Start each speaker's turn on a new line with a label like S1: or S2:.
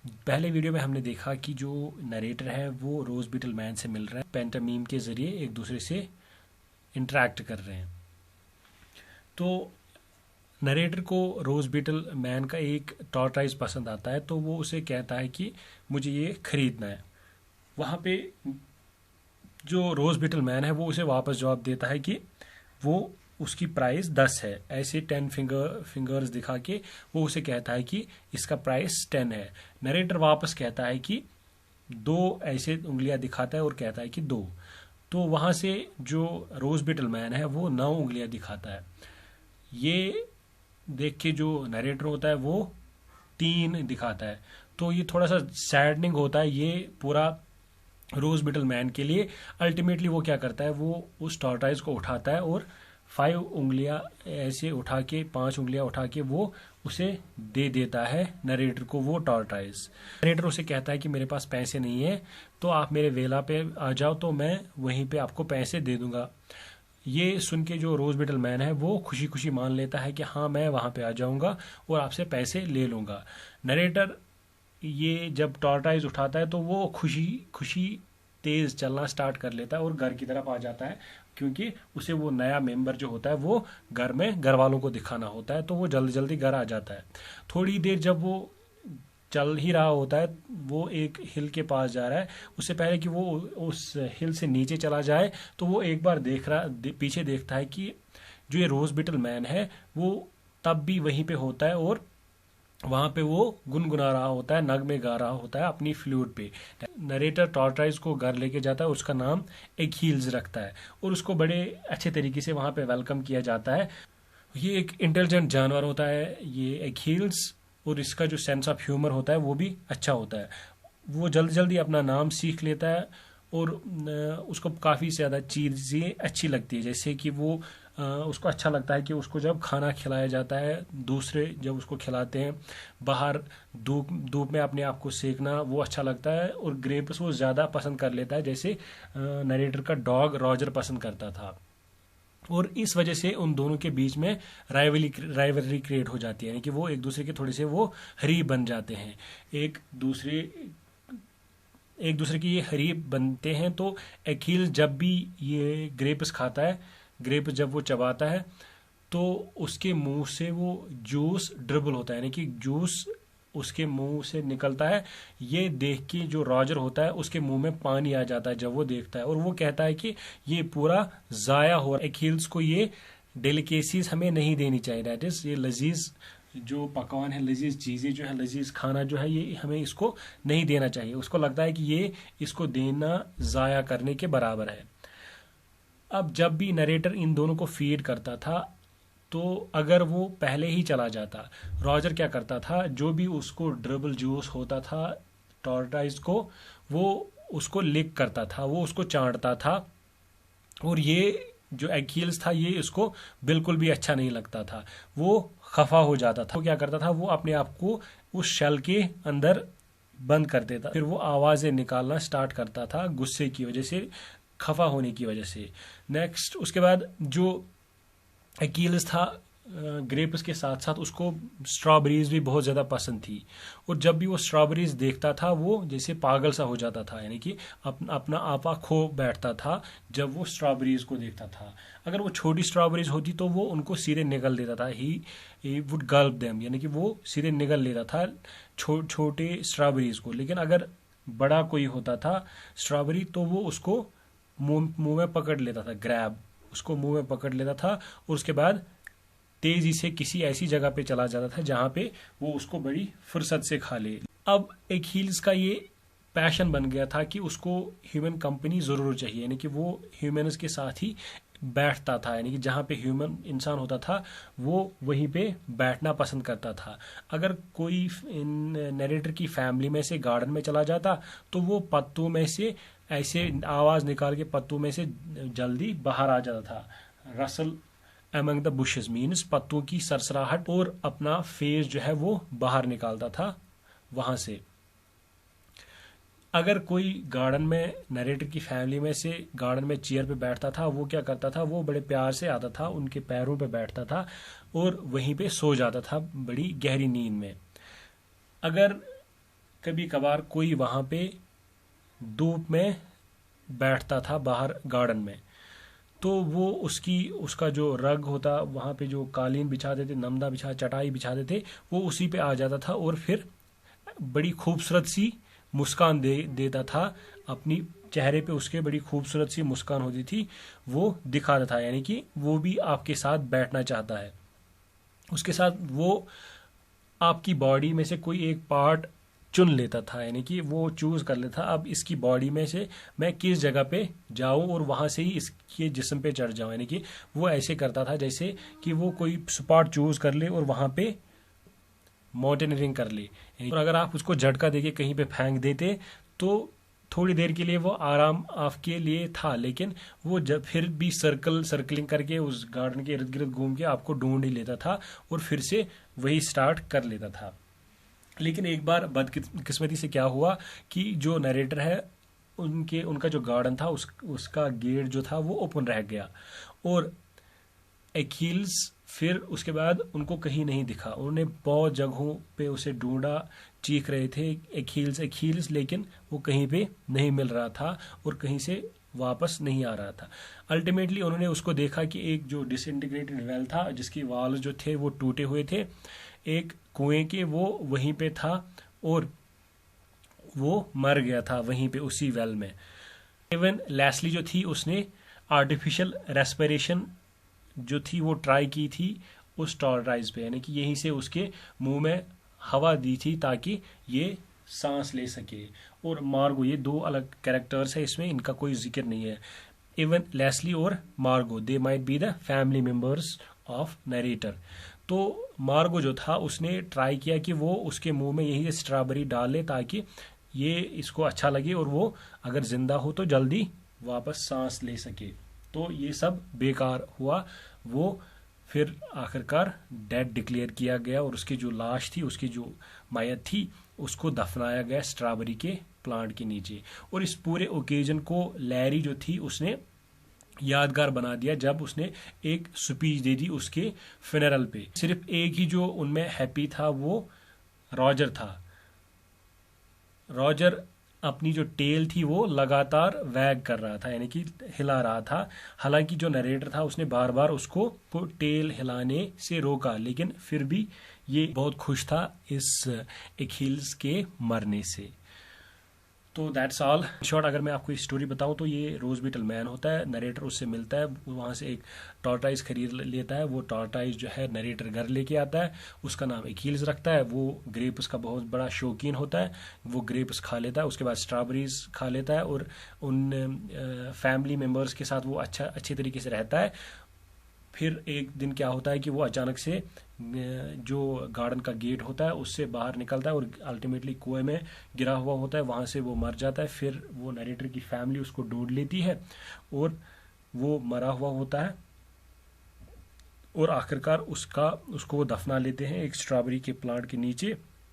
S1: पहले वीडियो में हमने देखा कि जो नरेटर है वो रोज बीटल मैन से मिल रहा है, पेंटामीम के जरिए एक दूसरे से इंटरेक्ट कर रहे हैं। तो नरेटर को रोज बीटल मैन का एक टॉर्टाइज पसंद आता है, तो वो उसे कहता है कि मुझे ये खरीदना है। वहाँ पे जो रोज बीटल मैन है वो उसे वापस जवाब देता है कि वो उसकी प्राइस 10 है। ऐसे 10 फिंगर्स दिखा के वो उसे कहता है कि इसका प्राइस 10 है। नरेटर वापस कहता है कि 2 ऐसे उंगलियां दिखाता है और कहता है कि 2। तो वहां से जो रोज बीटल मैन है वो 9 उंगलियां दिखाता है। ये देख के जो नरेटर होता है वो 3 दिखाता है। तो ये थोड़ा सा सैडनिंग होता है ये पूरा रोज बीटल मैन के लिए। अल्टीमेटली वो क्या करता है, वो उस टॉर्टाइज को उठाता है और 5 उंगलियां ऐसे उठा के 5 उंगलियां उठा के वो उसे दे देता है नरेटर को वो टॉर्टाइज। नरेटर उसे कहता है कि मेरे पास पैसे नहीं है, तो आप मेरे वेला पे आ जाओ तो मैं वहीं पे आपको पैसे दे दूंगा। ये सुन के जो रोज बीटल मैन है वो खुशी खुशी मान लेता है कि हाँ मैं वहां पे आ जाऊंगा और आपसे पैसे ले लूंगा। नरेटर ये जब टॉर्टाइज उठाता है तो वो खुशी खुशी तेज चलना स्टार्ट कर लेता है और घर की तरफ आ जाता है, क्योंकि उसे वो नया मेंबर जो होता है वो घर में घर वालों को दिखाना होता है। तो वो जल्दी जल्दी घर आ जाता है। थोड़ी देर जब वो चल ही रहा होता है, वो एक हिल के पास जा रहा है, उससे पहले कि वो उस हिल से नीचे चला जाए तो वो एक बार पीछे देखता है कि जो ये रोज बीटल मैन है वो तब भी वहीं पे होता है और वहां पे वो गुनगुना रहा होता है, नगमे गा रहा होता है अपनी फ्लूट पे। नरेटर टॉर्टाइज को घर लेके जाता है, उसका नाम एक्हील्स रखता है और उसको बड़े अच्छे तरीके से वहां पे वेलकम किया जाता है। ये एक इंटेलिजेंट जानवर होता है ये एक्हील्स, और इसका जो सेंस ऑफ ह्यूमर होता है वो भी अच्छा होता है। वो जल्दी जल्दी अपना नाम सीख लेता है और उसको काफ़ी ज़्यादा चीज़ें अच्छी लगती है, जैसे कि वो उसको अच्छा लगता है कि उसको जब खाना खिलाया जाता है, दूसरे जब उसको खिलाते हैं बाहर धूप धूप में अपने आप को सेकना वो अच्छा लगता है। और ग्रेप्स वो ज़्यादा पसंद कर लेता है, जैसे नरेटर का डॉग रॉजर पसंद करता था। और इस वजह से उन दोनों के बीच में राइवलरी क्रिएट हो जाती है, यानी कि वो एक दूसरे के थोड़े से वो हरीब बन जाते हैं। एक दूसरे एक दूसरे की ये हरीब बनते हैं। तो अखिल जब भी ये ग्रेप्स खाता है, ग्रेप्स जब वो चबाता है तो उसके मुंह से वो जूस ड्रिबल होता है, यानी कि जूस उसके मुंह से निकलता है। ये देख के जो रॉजर होता है उसके मुंह में पानी आ जाता है जब वो देखता है, और वो कहता है कि ये पूरा जाया हो रहा है। अखिल्स को ये डेलिकेसीज हमें नहीं देनी चाहिए, दैट इज ये लजीज जो पकवान है, लजीज चीज़ें जो है, लजीज खाना जो है, ये हमें इसको नहीं देना चाहिए। उसको लगता है कि ये इसको देना ज़ाया करने के बराबर है। अब जब भी नरेटर इन दोनों को फीड करता था, तो अगर वो पहले ही चला जाता, रॉजर क्या करता था, जो भी उसको ड्रिबल जूस होता था टॉर्टाइज को, वो उसको लिक करता था, वो उसको चाटता था। और ये जो एक्हील्स था ये इसको बिल्कुल भी अच्छा नहीं लगता था, वो खफा हो जाता था। वो क्या करता था, वो अपने आप को उस शेल के अंदर बंद कर देता, फिर वो आवाजें निकालना स्टार्ट करता था गुस्से की वजह से, खफा होने की वजह से। नेक्स्ट उसके बाद जो एक्हील्स था, ग्रेप्स के साथ साथ उसको स्ट्रॉबेरीज भी बहुत ज़्यादा पसंद थी। और जब भी वो स्ट्रॉबेरीज देखता था वो जैसे पागल सा हो जाता था, यानी कि अपना आपा खो बैठता था जब वो स्ट्रॉबेरीज को देखता था। अगर वो छोटी स्ट्रॉबेरीज होती तो वो उनको सीधे निगल देता था, ही वुड गल्प देम, यानी कि वो सीधे निगल लेता था छोटे स्ट्रॉबेरीज को। लेकिन अगर बड़ा कोई होता था स्ट्रॉबेरी तो वो उसको मुंह में पकड़ लेता था, ग्रैब उसको मुंह में पकड़ लेता था और उसके बाद तेजी से किसी ऐसी जगह पे चला जाता था जहां पे वो उसको बड़ी फुर्सत से खा ले। अब एक हील्स का ये पैशन बन गया था कि उसको ह्यूमन कंपनी जरूर चाहिए, यानी कि वो ह्यूमन्स के साथ ही बैठता था, यानी कि जहाँ पे ह्यूमन इंसान होता था वो वहीं पे बैठना पसंद करता था। अगर कोई नरेटर की फैमिली में से गार्डन में चला जाता तो वो पत्तों में से ऐसे आवाज निकाल के पत्तों में से जल्दी बाहर आ जाता था। Russell among the bushes means पत्तों की सरसराहट, और अपना फेस जो है वो बाहर निकालता था वहां से। अगर कोई गार्डन में नरेटर की फैमिली में से गार्डन में चेयर पे बैठता था, वो क्या करता था, वो बड़े प्यार से आता था उनके पैरों पे बैठता था और वहीं पे सो जाता था बड़ी गहरी नींद में। अगर कभी कभार कोई वहाँ पे धूप में बैठता था बाहर गार्डन में, तो वो उसका जो रग होता, वहाँ पे जो कालीन बिछाते थे, नमदा चटाई बिछाते थे, वो उसी पे आ जाता था और फिर बड़ी खूबसूरत सी मुस्कान देता था। अपनी चेहरे पे उसके बड़ी खूबसूरत सी मुस्कान होती थी, वो दिखाता था, यानी कि वो भी आपके साथ बैठना चाहता है। उसके साथ वो आपकी बॉडी में से कोई एक पार्ट चुन लेता था, यानी कि वो चूज कर लेता, अब इसकी बॉडी में से मैं किस जगह पे जाऊं और वहां से ही इसके जिस्म पे चढ़ जाऊं। यानी कि वो ऐसे करता था जैसे कि वो कोई स्पॉट चूज कर ले और वहां पे माउंटेनियरिंग कर ले। और अगर आप उसको झटका देके कहीं पे फेंक देते तो थोड़ी देर के लिए वो आराम आपके लिए था, लेकिन वो जब फिर भी सर्कलिंग करके उस गार्डन के इर्द गिर्द घूम के आपको ढूंढ ही लेता था और फिर से वही स्टार्ट कर लेता था। लेकिन एक बार बदकिस्मती से क्या हुआ कि जो नरेटर है, उनका जो गार्डन था उसका गेट जो था वो ओपन रह गया और एकील्स फिर उसके बाद उनको कहीं नहीं दिखा। उन्होंने बहुत जगहों पे उसे ढूंढा, चीख रहे थे एकील्स, लेकिन वो कहीं पे नहीं मिल रहा था और कहीं से वापस नहीं आ रहा था। अल्टीमेटली उन्होंने उसको देखा कि एक जो डिसइंटीग्रेटेड वेल था, जिसकी वाल्स जो थे वो टूटे हुए थे, एक कुएं के, वो वहीं पे था और वो मर गया था वहीं पे उसी वेल में। इवन लेस्ली जो थी उसने आर्टिफिशियल रेस्पिरेशन जो थी वो ट्राई की थी उस टॉर्टॉइज पे, यानी कि यहीं से उसके मुंह में हवा दी थी ताकि ये सांस ले सके। और मार्गो, ये दो अलग कैरेक्टर्स है इसमें, इनका कोई जिक्र नहीं है। इवन लेस्ली और मार्गो, they might be the family members of narrator. तो मार्गो जो था उसने ट्राई किया कि वो उसके मुंह में यही स्ट्रॉबेरी डाल ले ताकि ये इसको अच्छा लगे और वो अगर जिंदा हो तो जल्दी वापस सांस ले सके। तो ये सब बेकार हुआ, वो फिर आखिरकार डेड डिक्लेयर किया गया और उसकी जो लाश थी, उसकी जो मायत थी, उसको दफनाया गया स्ट्रॉबेरी के प्लांट के नीचे। और इस पूरे ओकेजन को लैरी जो थी उसने यादगार बना दिया जब उसने एक स्पीच दे दी उसके फ्यूनरल पे। सिर्फ एक ही जो उनमें हैप्पी था वो रॉजर था। रॉजर अपनी जो टेल थी वो लगातार वैग कर रहा था, यानी कि हिला रहा था। हालांकि जो नरेटर था उसने बार बार उसको टेल हिलाने से रोका, लेकिन फिर भी ये बहुत खुश था इस एखिल्स के मरने से। तो दैट्स ऑल शॉर्ट। अगर मैं आपको इस स्टोरी बताऊं तो ये रोज बीटल मैन होता है, नरेटर उससे मिलता है, वहां से एक टॉर्टाइज खरीद लेता है। वो टॉर्टाइज जो है नरेटर घर लेके आता है, उसका नाम एकील्स रखता है। वो ग्रेप्स का बहुत बड़ा शौकीन होता है, वो ग्रेप्स खा लेता है, उसके बाद स्ट्रॉबेरीज खा लेता है और उन फैमिली मेम्बर्स के साथ वो अच्छे तरीके से रहता है। फिर एक दिन क्या होता है कि वो अचानक से जो गार्डन का गेट होता है उससे बाहर निकलता है और अल्टीमेटली कुएं में गिरा हुआ होता है, वहां से वो मर जाता है। फिर वो नरेटर की फैमिली उसको ढूंढ लेती है और वो मरा हुआ होता है और आखिरकार उसको वो दफना लेते हैं एक स्ट्रॉबेरी के प्लांट के नीचे।